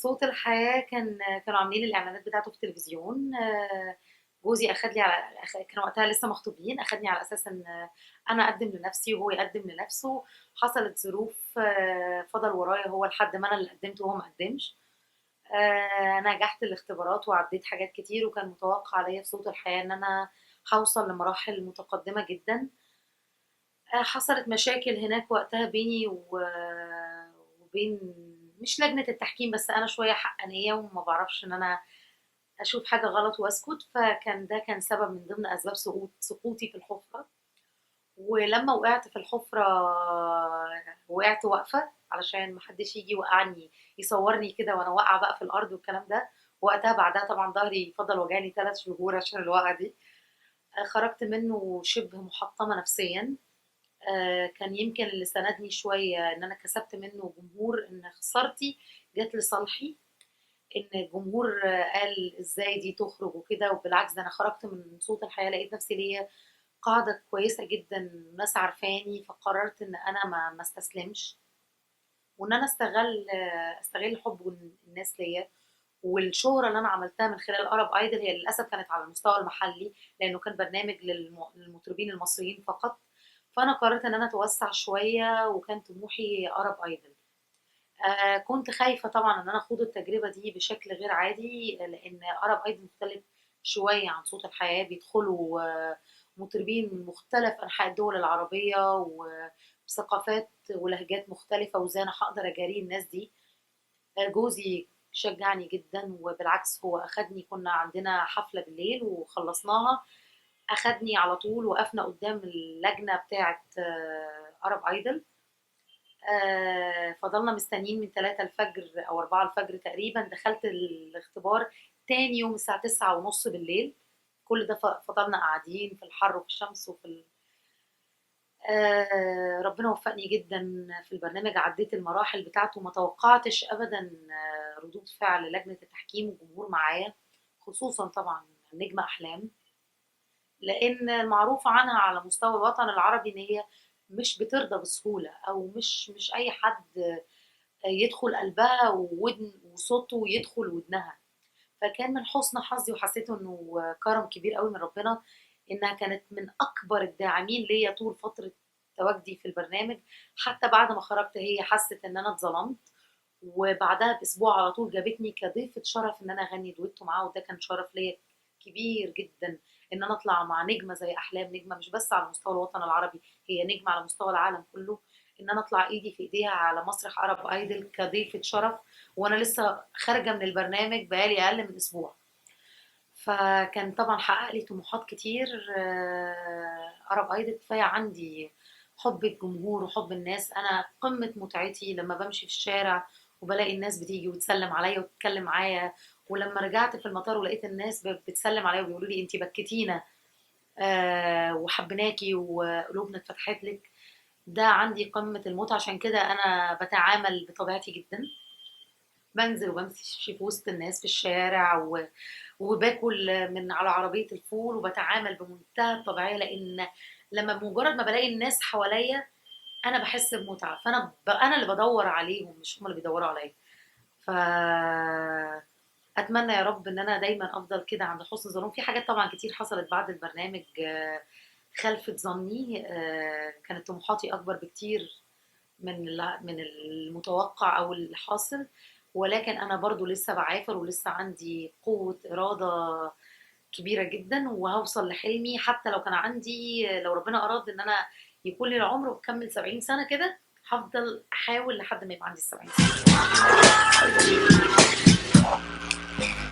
صوت الحياة كانوا عاملين الإعلانات بتاعته في التلفزيون. جوزي أخد لي كانوا وقتها لسه مخطوبين، أخدني على أساس إن أنا أقدم لنفسي وهو يقدم لنفسه. حصلت ظروف، فضل ورايا هو لحد ما أنا اللي قدمت وهو ما قدمش. أنا نجحت الاختبارات وعديت حاجات كتير، وكان متوقع عليا في صوت الحياة إن أنا هوصل لمراحل متقدمة جدا. حصلت مشاكل هناك وقتها بيني وبين مش لجنة التحكيم، بس أنا شوية حقانية وما بعرفش إن أنا أشوف حاجة غلط وأسكت، ده كان سبب من ضمن أسباب سقوطي في الحفرة. ولما وقعت في الحفرة وقعت واقفة علشان محدش يجي يوقعني يصورني كده وأنا واقعة بقى في الأرض والكلام ده. وقتها بعدها طبعا ظهري فضل وجعني 3 شهور عشان الوقعة دي. خرجت منه شبه محطمة نفسيا. كان يمكن اللي ساندني شوية إن أنا كسبت منه جمهور، إن خسارتي جات لصالحي. إن الجمهور قال إزاي دي تخرج وكده، وبالعكس ده أنا خرجت من صوت الحياة لقيت نفسي ليا قاعدة كويسة جدا، ناس عارفاني، فقررت إن أنا ما استسلمش، وإن أنا أستغل حب الناس ليا. والشهرة اللي أنا عملتها من خلال أرب ايدل هي للأسف كانت على المستوى المحلي، لأنه كان برنامج للمطربين المصريين فقط. فأنا قررت إن أنا أتوسع شوية، وكان طموحي أرب ايدل. كنت خايفة طبعا إن أنا أخوض التجربة دي بشكل غير عادي، لأن أرب ايدل مختلف شوية عن صوت الحياة. بيدخلوا مطربين من مختلف أنحاء الدول العربية وثقافات ولهجات مختلفة، وإزاي أنا هقدر أجاري الناس دي. جوزي شجعني جدا، وبالعكس هو أخدني، كنا عندنا حفلة بالليل وخلصناها، أخدني على طول وقفنا قدام اللجنة بتاعة أرب ايدل. فضلنا مستنيين من 3 الفجر أو 4 الفجر تقريبا. دخلت الاختبار تاني يوم الساعة 9:30 بالليل. كل ده فضلنا قاعدين في الحر وفي الشمس ربنا وفقني جدا في البرنامج، عديت المراحل بتاعته. ما توقعتش أبدا ردود فعل لجنة التحكيم والجمهور معايا، خصوصا طبعا نجمة أحلام، لأن المعروف عنها على مستوى الوطن العربي إن هي مش بترضى بسهولة، أو مش أي حد يدخل قلبها وودن وصوته يدخل ودنها. فكان من حسن حظي، وحسيت انه كرم كبير قوي من ربنا، انها كانت من اكبر الداعمين ليا طول فترة تواجدي في البرنامج. حتى بعد ما خرجت هي حست ان انا اتظلمت، وبعدها باسبوع على طول جابتني كضيفة شرف ان انا اغني دويتو معاها، وده كان شرف ليا كبير جدا، ان انا اطلع مع نجمة زي احلام، نجمة مش بس على مستوى الوطن العربي، هي نجمة على مستوى العالم كله. ان انا اطلع ايدي في ايديها على مسرح عرب ايدل كضيفة شرف، وانا لسه خارجة من البرنامج بقالي اقل من اسبوع. فكان طبعا حقق لي طموحات كتير. عرب ايدل كفايه عندي حب الجمهور وحب الناس. انا قمه متعتي لما بمشي في الشارع وبلاقي الناس بتيجي وتسلم عليا وتتكلم معايا. ولما رجعت في المطار ولقيت الناس بتسلم عليا وبيقولوا لي انتي بكتينا، وحبناكي وقلوبنا اتفتحت لك، ده عندي قمه المتعه. عشان كده انا بتعامل بطبيعتي جدا، بنزل وبمشي في وسط الناس في الشارع وباكل من على عربية الفول، وبتعامل بمنتهى الطبيعية، لأن لما بمجرد ما بلاقي الناس حواليا أنا بحس بمتعة. أنا اللي بدور عليهم، مش هم اللي بيدوروا عليا. ف أتمنى يا رب إن أنا دايما أفضل كده عند حسن ظنهم. في حاجات طبعا كتير حصلت بعد البرنامج خلفت ظني. كانت طموحاتي أكبر بكتير من المتوقع او الحاصل، ولكن انا برضو لسه بعافر ولسه عندي قوة إرادة كبيرة جدا، وهوصل لحلمي. حتى لو كان عندي، لو ربنا أراد إن أنا يكون لي العمر وأكمل 70 سنة كده، هفضل أحاول لحد ما يبقى عندي 70 سنة.